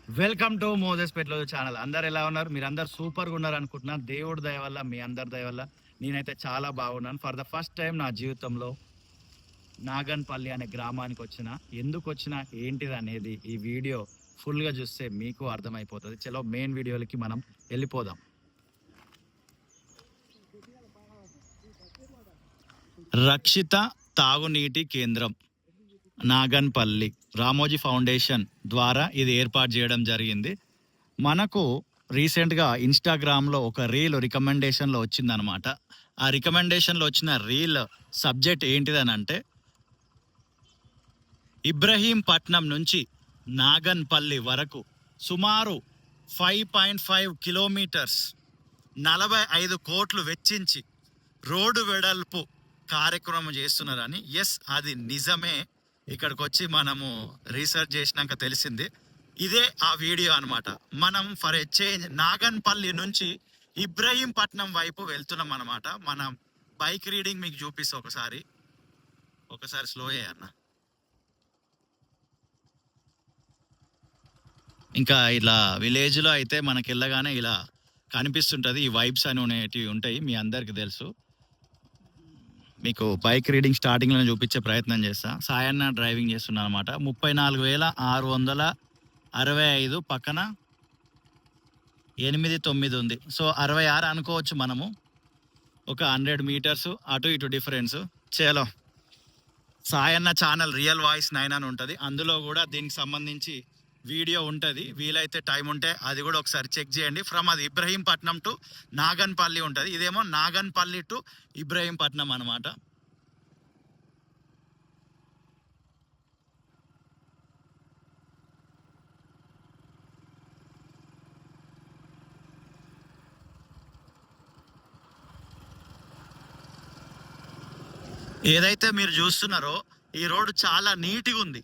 Welcome to Moses Petla channel. అందరు ఎలా ఉన్నారు? మీరు అందరు సూపర్గా ఉన్నారు అనుకుంటున్నాను. దేవుడి దయ వల్ల, మీ అందరి దయ వల్ల నేనైతే చాలా బాగున్నాను. ఫర్ ద ఫస్ట్ టైం నా జీవితంలో నాగన్పల్లి అనే గ్రామానికి వచ్చిన. ఎందుకు వచ్చిన ఏంటిది అనేది ఈ వీడియో ఫుల్గా చూస్తే మీకు అర్థమైపోతుంది. చలో మెయిన్ వీడియోలకి మనం వెళ్ళిపోదాం. రక్షిత తాగునీటి కేంద్రం నాగన్పల్లి రామోజీ ఫౌండేషన్ ద్వారా ఇది ఏర్పాటు చేయడం జరిగింది. మనకు రీసెంట్గా ఇన్స్టాగ్రామ్లో ఒక రీల్ రికమెండేషన్లో వచ్చిందనమాట. ఆ రికమెండేషన్లో వచ్చిన రీల్ సబ్జెక్ట్ ఏంటిదని అంటే, ఇబ్రహీంపట్నం నుంచి నాగన్పల్లి వరకు సుమారు 5.5 కిలోమీటర్స్ 45 కోట్లు వెచ్చించి రోడ్డు వెడల్పు కార్యక్రమం చేస్తున్నారని. ఎస్, అది నిజమే. ఇక్కడికి వచ్చి మనము రీసెర్చ్ చేసినాక తెలిసింది. ఇదే ఆ వీడియో అనమాట. మనం ఫర్ ఎ చేంజ్ నాగన్పల్లి నుంచి ఇబ్రహీంపట్నం వైపు వెళ్తున్నాం అనమాట. మనం బైక్ రీడింగ్ మీకు చూపిస్తా. ఒకసారి స్లో అన్న. ఇంకా ఇలా విలేజ్లో అయితే మనకి వెళ్ళగానే ఇలా కనిపిస్తుంటుంది. ఈ వైబ్స్ అనేటివి ఉంటాయి, మీ అందరికి తెలుసు. మీకు బైక్ రీడింగ్ స్టార్టింగ్లో చూపించే ప్రయత్నం చేస్తా. సాయన్న డ్రైవింగ్ చేస్తున్నాను అనమాట. 34,665 పక్కన 89 ఉంది. సో 66 అనుకోవచ్చు మనము. ఒక 100 మీటర్స్ అటు ఇటు డిఫరెన్స్. చలో, సాయన్న ఛానల్ రియల్ వాయిస్ 9 అని ఉంటుంది. అందులో కూడా దీనికి సంబంధించి వీడియో ఉంటుంది. వీలైతే టైం ఉంటే అది కూడా ఒకసారి చెక్ చేయండి. ఫ్రమ్ అది ఇబ్రహీంపట్నం టు నాగన్పల్లి ఉంటుంది. ఇదేమో నాగన్పల్లి టు ఇబ్రహీంపట్నం అనమాట. ఏదైతే మీరు చూస్తున్నారో ఈ రోడ్డు చాలా నీట్గా ఉంది.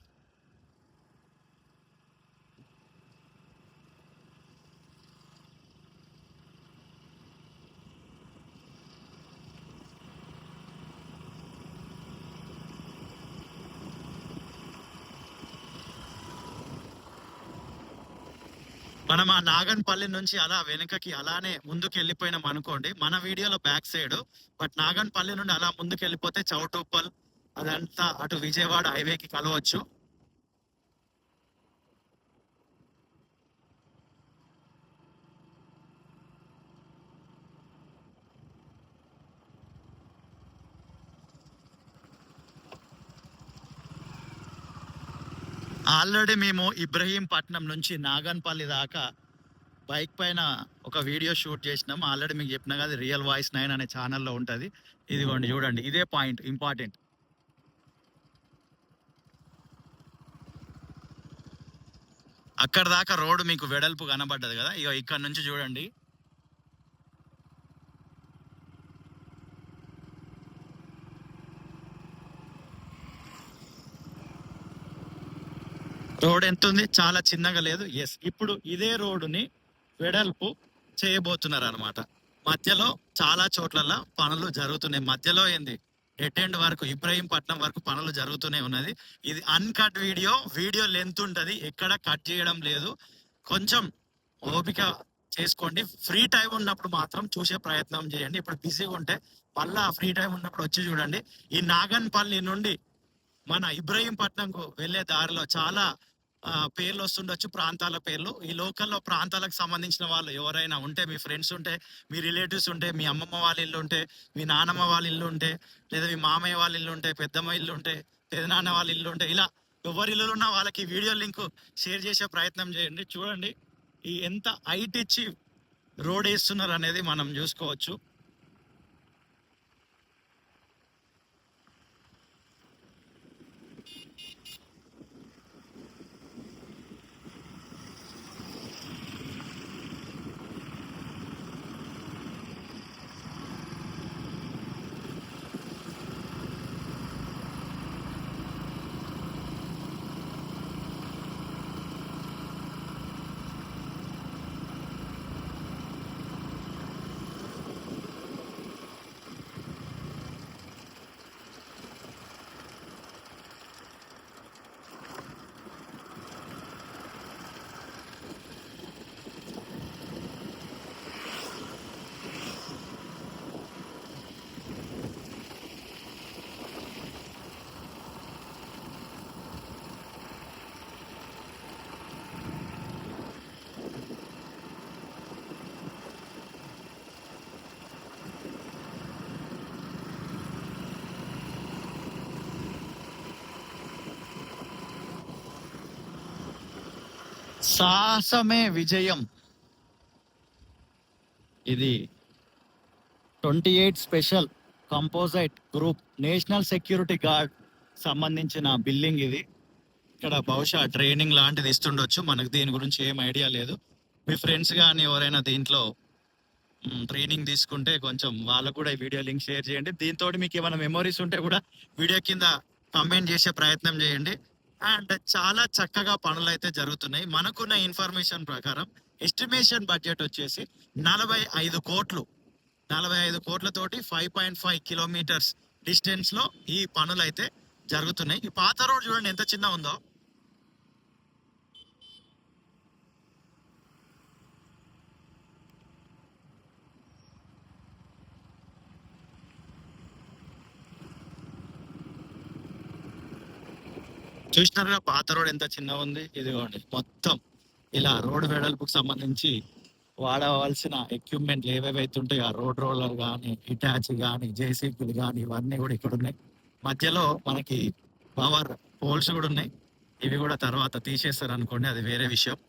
మనం ఆ నాగన్పల్లి నుంచి అలా వెనుకకి అలానే ముందుకు వెళ్ళిపోయినాం అనుకోండి. మన వీడియోలో బ్యాక్ సైడ్, బట్ నాగన్పల్లి నుండి అలా ముందుకు వెళ్ళిపోతే చౌటుప్పల్ అదంతా అటు విజయవాడ హైవేకి కలవచ్చు. ఆల్రెడీ మేము ఇబ్రహీంపట్నం నుంచి నాగన్పల్లి దాకా బైక్ పైన ఒక వీడియో షూట్ చేసినాం. ఆల్రెడీ మీకు చెప్పిన కదా, రియల్ వాయిస్ 9 అనే ఛానల్లో ఉంటుంది. ఇదిగోండి చూడండి, ఇదే పాయింట్ ఇంపార్టెంట్. అక్కడ దాకా రోడ్డు మీకు వెడల్పు కనబడ్డది కదా, ఇక ఇక్కడ నుంచి చూడండి. రోడ్ ఎంత ఉంది? చాలా చిన్నగా లేదు. ఎస్, ఇప్పుడు ఇదే రోడ్డుని వెడల్పు చేయబోతున్నారు అనమాట. మధ్యలో చాలా చోట్ల పనులు జరుగుతున్నాయి. మధ్యలో ఏంది, డెడ్ ఎండ్ వరకు ఇబ్రహీంపట్నం వరకు పనులు జరుగుతూనే ఉన్నది. ఇది అన్కట్ వీడియో లెంత్ ఉంటుంది, ఎక్కడ కట్ చేయడం లేదు. కొంచెం ఓపిక చేసుకోండి. ఫ్రీ టైం ఉన్నప్పుడు మాత్రం చూసే ప్రయత్నం చేయండి. ఇప్పుడు బిజీగా ఉంటే మళ్ళా ఫ్రీ టైం ఉన్నప్పుడు వచ్చి చూడండి. ఈ నాగన్పల్లి నుండి మన ఇబ్రహీంపట్నంకు వెళ్ళే దారిలో చాలా పేర్లు వస్తుండొచ్చు, ప్రాంతాల పేర్లు. ఈ లోకల్లో ప్రాంతాలకు సంబంధించిన వాళ్ళు ఎవరైనా ఉంటే, మీ ఫ్రెండ్స్ ఉంటే, మీ రిలేటివ్స్ ఉంటే, మీ అమ్మమ్మ వాళ్ళ ఇల్లు ఉంటే, మీ నానమ్మ వాళ్ళ ఇల్లు ఉంటే, లేదా మీ మామయ్య వాళ్ళ ఇల్లు ఉంటే, పెద్దమ్మ ఇల్లు ఉంటే, పెదనాన్న వాళ్ళ ఇల్లు ఉంటే, ఇలా ఎవరి ఇల్లు ఉన్నా వాళ్ళకి వీడియో లింక్ షేర్ చేసే ప్రయత్నం చేయండి. చూడండి ఈ ఎంత హైట్ ఇచ్చి రోడ్ వేస్తున్నారు అనేది మనం చూసుకోవచ్చు. సాహసమే విజయం. ఇది 28 special composite group national security guard సంబంధించిన బిల్డింగ్ ఇది. ఇక్కడ బహుశా ట్రైనింగ్ లాంటిది ఇస్తుండొచ్చు, మనకు దీని గురించి ఏం ఐడియా లేదు. మీ ఫ్రెండ్స్ కానీ ఎవరైనా దీంట్లో ట్రైనింగ్ తీసుకుంటే కొంచెం వాళ్ళకు కూడా ఈ వీడియో లింక్ షేర్ చేయండి. దీంతో మీకు ఏమైనా మెమరీస్ ఉంటే కూడా వీడియో కింద కమెంట్ చేసే ప్రయత్నం చేయండి. అండ్ చాలా చక్కగా పనులు అయితే జరుగుతున్నాయి. మనకున్న ఇన్ఫర్మేషన్ ప్రకారం ఎస్టిమేషన్ బడ్జెట్ వచ్చేసి 45 కోట్లు. 45 కోట్లతోటి 5.5 కిలోమీటర్స్ డిస్టెన్స్ లో ఈ పనులు అయితే జరుగుతున్నాయి. ఈ పాత రోడ్ చూడండి ఎంత చిన్న ఉందో. చూసినారుగా పాత రోడ్ ఎంత చిన్నగా ఉంది. ఇదిగోండి మొత్తం ఇలా రోడ్ వెడల్పుకు సంబంధించి వాడవలసిన ఎక్విప్మెంట్లు ఏవేవైతే ఉంటాయో, ఆ రోడ్ రోలర్ కానీ, హిటాచి కానీ, జేసీబీలు కానీ, ఇవన్నీ కూడా ఇక్కడ ఉన్నాయి. మధ్యలో మనకి పవర్ పోల్స్ కూడా ఉన్నాయి. ఇవి కూడా తర్వాత తీసేస్తారు అనుకోండి, అది వేరే విషయం.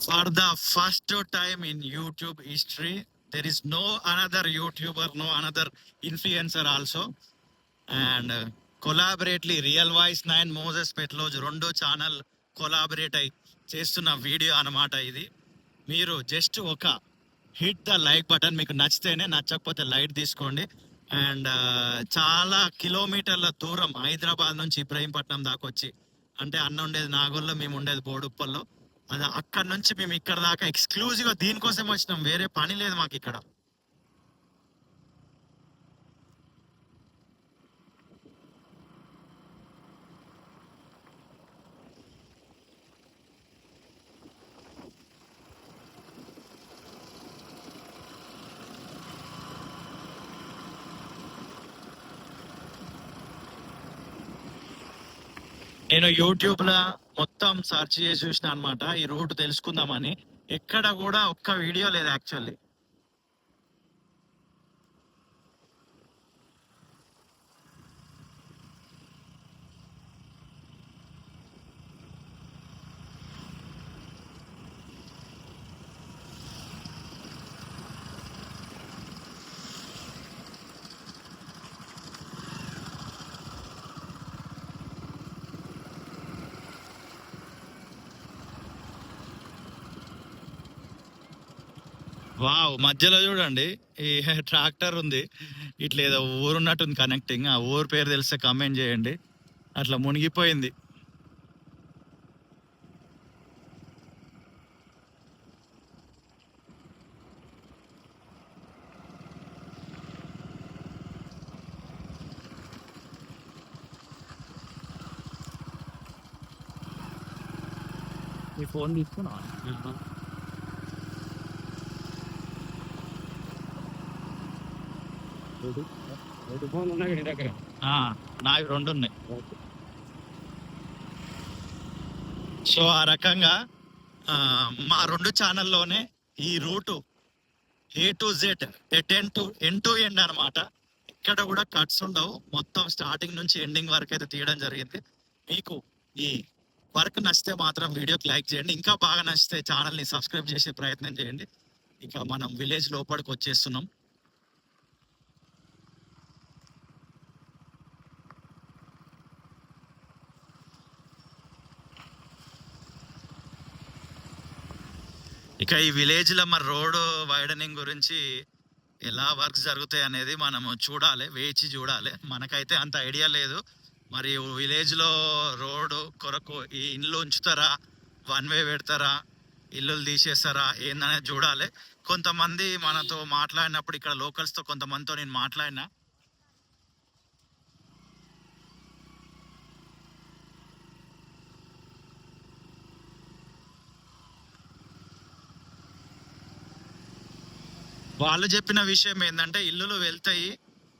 For the first time in YouTube history, there is no another YouTuber, no another influencer also. And collaborately Real Voice 9 Moses Petloజ్ రెండో ఛానల్ కొలాబరేట్ అయి చేస్తున్న వీడియో అన్నమాట ఇది. మీరు జస్ట్ ఒక హిట్ ద లైక్ బటన్, మీకు నచ్చితేనే, నచ్చకపోతే లైట్ తీసుకోండి. అండ్ చాలా కిలోమీటర్ల దూరం హైదరాబాద్ నుంచి ఇబ్రహీంపట్నం దాకా వచ్చి, అంటే అన్న ఉండేది నాగోల్లో, మేము ఉండేది బోడుప్పల్లో, అది అక్కడ నుంచి మేము ఇక్కడ దాకా ఎక్స్క్లూజివ్ గా దీనికోసం వచ్చినాం. వేరే పని లేదు మాకు ఇక్కడ. నేను యూట్యూబ్ లో మొత్తం సెర్చ్ చేసి చూసిన అనమాట ఈ రూట్ తెలుసుకుందామని. ఎక్కడ కూడా ఒక్క వీడియో లేదు యాక్చువల్లీ. వావ్! మధ్యలో చూడండి ఈ ట్రాక్టర్ ఉంది. ఇట్లా ఏదో ఊరున్నట్టుంది కనెక్టింగ్. ఆ ఊరు పేరు తెలిస్తే కామెంట్ చేయండి. అట్లా మునిగిపోయింది. మీ ఫోన్ తీసుకున్నా ఫోన్ ఉన్నాయి నీ దగ్గర? నావి 2 ఉన్నాయి. సో ఆ రకంగా మా 2 ఛానల్లోనే ఈ route A to Z, end to end అనమాట. ఇక్కడ కూడా కట్స్ ఉండవు. మొత్తం స్టార్టింగ్ నుంచి ఎండింగ్ వరకు అయితే తీయడం జరిగింది. మీకు ఈ వర్క్ నచ్చితే మాత్రం వీడియోకి లైక్ చేయండి. ఇంకా బాగా నచ్చితే ఛానల్ని సబ్స్క్రైబ్ చేసే ప్రయత్నం చేయండి. ఇక మనం విలేజ్ లోపలికి వచ్చేస్తున్నాం. ఇక ఈ విలేజ్ లో మరి రోడ్ వైడనింగ్ గురించి ఎలా వర్క్స్ జరుగుతాయి అనేది మనము చూడాలి, వేచి చూడాలి. మనకైతే అంత ఐడియా లేదు. మరి విలేజ్ లో రోడ్ కొరకు ఈ ఇల్లు ఉంచుతారా, 1 వే పెడతారా, ఇల్లులు తీసేస్తారా ఏందనేది చూడాలి. కొంతమంది మనతో మాట్లాడినప్పుడు ఇక్కడ లోకల్స్ తో కొంతమందితో నేను మాట్లాడినా. వాళ్ళు చెప్పిన విషయం ఏంటంటే ఇల్లులు వెళ్తాయి,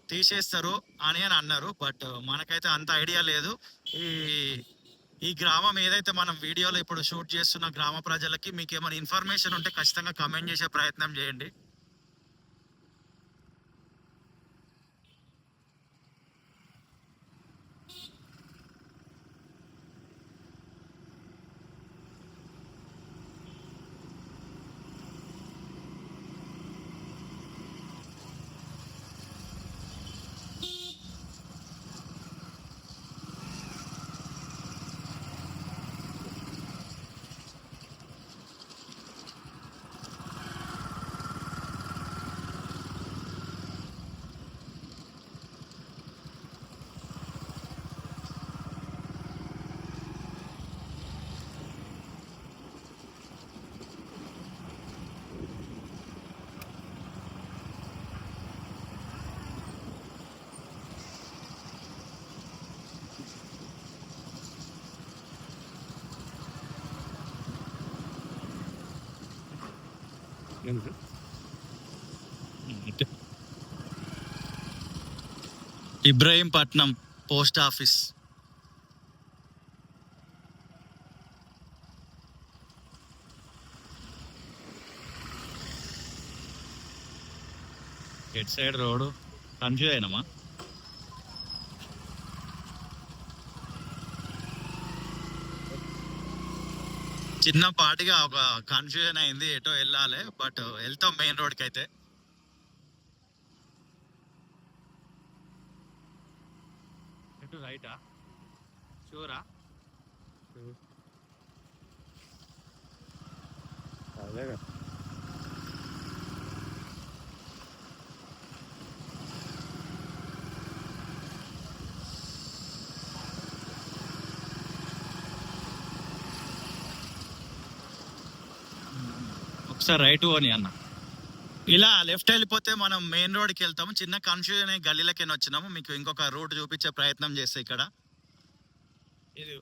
తీసేస్తారు అని అన్నారు. బట్ మనకైతే అంత ఐడియా లేదు. ఈ ఈ గ్రామం ఏదైతే మనం వీడియోలో ఇప్పుడు షూట్ చేస్తున్న గ్రామ ప్రజలకి మీకు ఏమైనా ఇన్ఫర్మేషన్ ఉంటే ఖచ్చితంగా కమెంట్ చేసే ప్రయత్నం చేయండి. Ibrahimpatnam post office. At side road confuse అయినామా? చిన్నపాటిగా ఒక కన్ఫ్యూజన్ అయింది, ఎటో వెళ్ళాలి. బట్ వెళ్తాం మెయిన్ రోడ్కి అయితే. ఎటు రైటా? షూరా? అదేగా ఒకసారి రైట్ పోని అన్న. ఇలా లెఫ్ట్ వెళ్ళిపోతే మనం మెయిన్ రోడ్కి వెళ్తాము. చిన్న కన్ఫ్యూజన్ అయ్యి గల్లీలకి వచ్చినాము. మీకు ఇంకొక రూట్ చూపించే ప్రయత్నం చేస్తే ఇక్కడ ఇది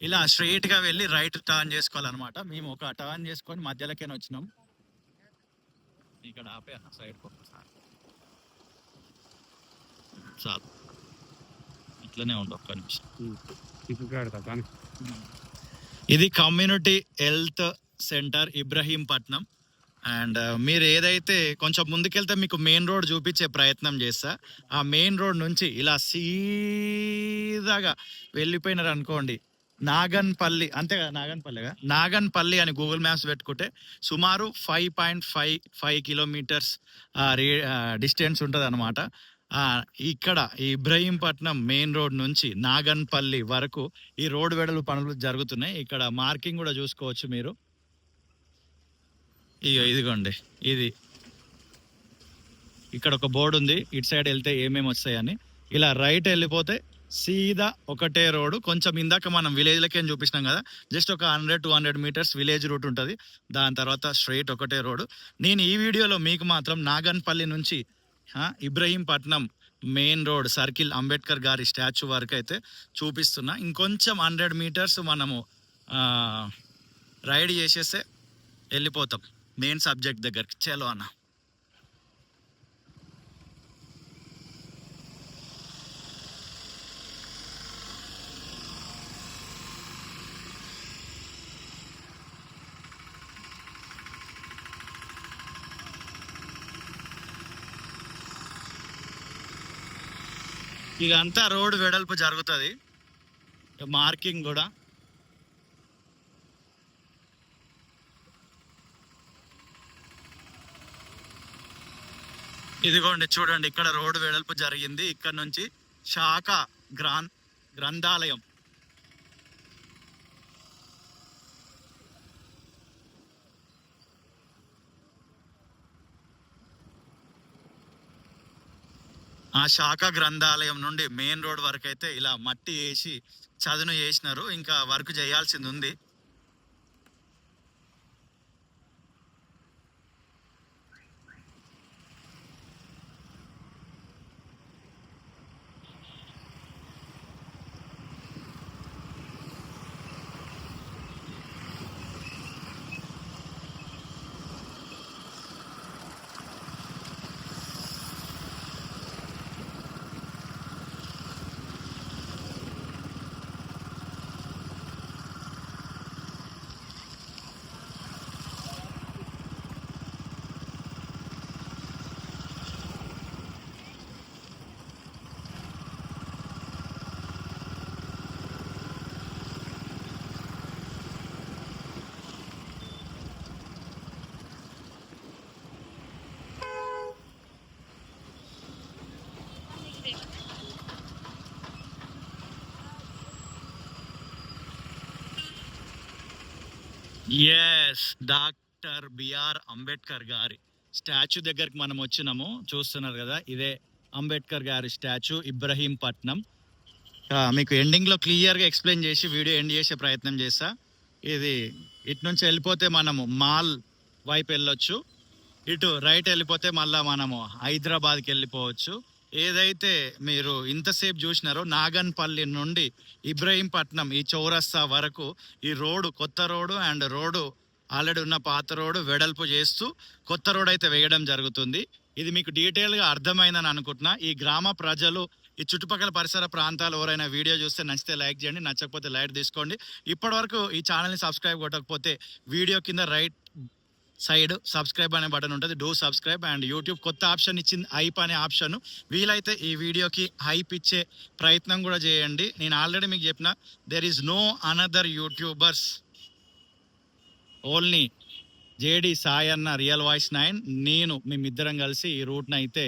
ఇలా స్ట్రైట్ గా వెళ్ళి రైట్ టర్న్ చేసుకోవాలన్నమాట. మేము ఒక టర్న్ చేసుకొని మధ్యలోకి వచ్చినాం. ఇక్కడ ఆపే అన్న సైడ్ చాలు, ఇట్లనే ఉండు ఒక్క నిమిషం. ఇది community health centre Ibrahimpatnam. And మీరు ఏదైతే కొంచెం ముందుకెళ్తే మీకు మెయిన్ రోడ్ చూపించే ప్రయత్నం చేస్తా. ఆ మెయిన్ రోడ్ నుంచి ఇలా సీదాగా వెళ్ళిపోయినారు అనుకోండి, నాగన్పల్లి, అంతే కదా, నాగన్పల్లిగా, నాగన్పల్లి అని గూగుల్ మ్యాప్స్ పెట్టుకుంటే సుమారు 5.55 కిలోమీటర్స్ డిస్టెన్స్ ఉంటుంది అనమాట. ఇక్కడ ఈ ఇబ్రహీంపట్నం మెయిన్ రోడ్ నుంచి నాగన్పల్లి వరకు ఈ రోడ్ వెడల్పు పనులు జరుగుతున్నాయి. ఇక్కడ మార్కింగ్ కూడా చూసుకోవచ్చు మీరు. ఇదిగోండి, ఇది ఇక్కడ ఒక బోర్డు ఉంది, ఇటు సైడ్ వెళ్తే ఏమేమి వస్తాయని. ఇలా రైట్ వెళ్ళిపోతే సీదా ఒకటే రోడ్డు. కొంచెం ఇందాక మనం విలేజ్లకే చూపించినాం కదా, జస్ట్ ఒక 100-200 మీటర్స్ విలేజ్ రూట్ ఉంటుంది. దాని తర్వాత స్ట్రైట్ ఒకటే రోడ్డు. నేను ఈ వీడియోలో మీకు మాత్రం నాగన్పల్లి నుంచి Ibrahimpatnam main road circle Ambedkar గారి స్టాచ్యూ వరకు అయితే చూపిస్తున్నా. ఇంకొంచెం 100 మీటర్స్ మనము రైడ్ చేసేస్తే వెళ్ళిపోతాం మెయిన్ సబ్జెక్ట్ దగ్గరికి. చలో అన్న. ఇక అంతా రోడ్ వెడల్పు జరుగుతుంది, మార్కింగ్ కూడా. ఇదిగోండి చూడండి, ఇక్కడ రోడ్డు వెడల్పు జరిగింది. ఇక్కడ నుంచి శాఖ గ్రంథాలయం. ఆ శాఖ గ్రంథాలయం నుండి మెయిన్ రోడ్ వరకు అయితే ఇలా మట్టి వేసి చదును చేసినారు. ఇంకా వర్క్ చేయాల్సింది ఉంది. ఎస్, డాక్టర్ బిఆర్ అంబేద్కర్ గారి స్టాచ్యూ దగ్గరికి మనం వచ్చినాము. చూస్తున్నారు కదా, ఇదే అంబేద్కర్ గారి స్టాచ్యూ, ఇబ్రహీంపట్నం. మీకు ఎండింగ్ లో క్లియర్ గా ఎక్స్ప్లెయిన్ చేసి వీడియో ఎండ్ చేసే ప్రయత్నం చేస్తా. ఇది ఇటు నుంచి వెళ్ళిపోతే మనము మాల్ వైపు వెళ్ళొచ్చు, ఇటు రైట్ వెళ్ళిపోతే మళ్ళా మనము హైదరాబాద్కి వెళ్ళిపోవచ్చు. ఏదైతే మీరు ఇంతసేపు చూసినారో నాగన్పల్లి నుండి ఇబ్రహీంపట్నం ఈ చౌరస్తా వరకు ఈ రోడ్డు, కొత్త రోడ్డు అండ్ రోడ్డు ఆల్రెడీ ఉన్న పాత రోడ్డు వెడల్పు చేస్తూ కొత్త రోడ్ అయితే వేయడం జరుగుతుంది. ఇది మీకు డీటెయిల్గా అర్థమైందని అనుకుంటున్నా. ఈ గ్రామ ప్రజలు, ఈ చుట్టుపక్కల పరిసర ప్రాంతాలు ఎవరైనా వీడియో చూస్తే నచ్చితే లైక్ చేయండి, నచ్చకపోతే లైక్ తీసుకోండి. ఇప్పటి వరకు ఈ ఛానల్ని సబ్స్క్రైబ్ కొట్టకపోతే వీడియో కింద రైట్ సైడ్ సబ్స్క్రైబ్ అనే బటన్ ఉంటుంది, డూ సబ్స్క్రైబ్. అండ్ యూట్యూబ్ కొత్త ఆప్షన్ ఇచ్చింది, హైప్ అనే ఆప్షన్. వీలైతే ఈ వీడియోకి హైప్ ఇచ్చే ప్రయత్నం కూడా చేయండి. నేను ఆల్రెడీ మీకు చెప్పిన, there is no another youtubers, only JD Sai అన్న, రియల్ వాయిస్ 9, నేను మేమిద్దరం కలిసి ఈ రూట్ని అయితే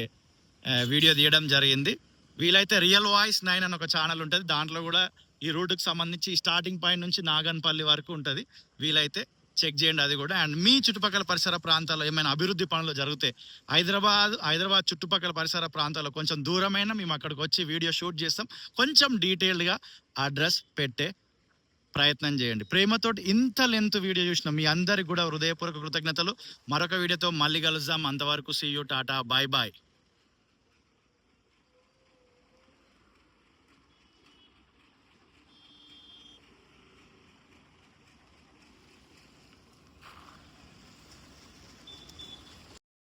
వీడియో తీయడం జరిగింది. వీలైతే రియల్ వాయిస్ 9 అని ఒక ఛానల్ ఉంటుంది, దాంట్లో కూడా ఈ రూట్కి సంబంధించి స్టార్టింగ్ పాయింట్ నుంచి నాగన్పల్లి వరకు ఉంటుంది. వీలైతే చెక్ చేయండి అది కూడా. అండ్ మీ చుట్టుపక్కల పరిసర ప్రాంతాల్లో ఏమైనా అభివృద్ధి పనులు జరిగితే హైదరాబాద్ చుట్టుపక్కల పరిసర ప్రాంతాల్లో కొంచెం దూరమైన మేము అక్కడికి వచ్చి వీడియో షూట్ చేస్తాం. కొంచెం డీటెయిల్డ్గా అడ్రస్ పెట్టే ప్రయత్నం చేయండి. ప్రేమతోటి ఇంత లెంత్ వీడియో చూసిన మీ అందరికి కూడా హృదయపూర్వక కృతజ్ఞతలు. మరొక వీడియోతో మళ్ళీ కలుద్దాం. అంతవరకు see you, tata, bye bye.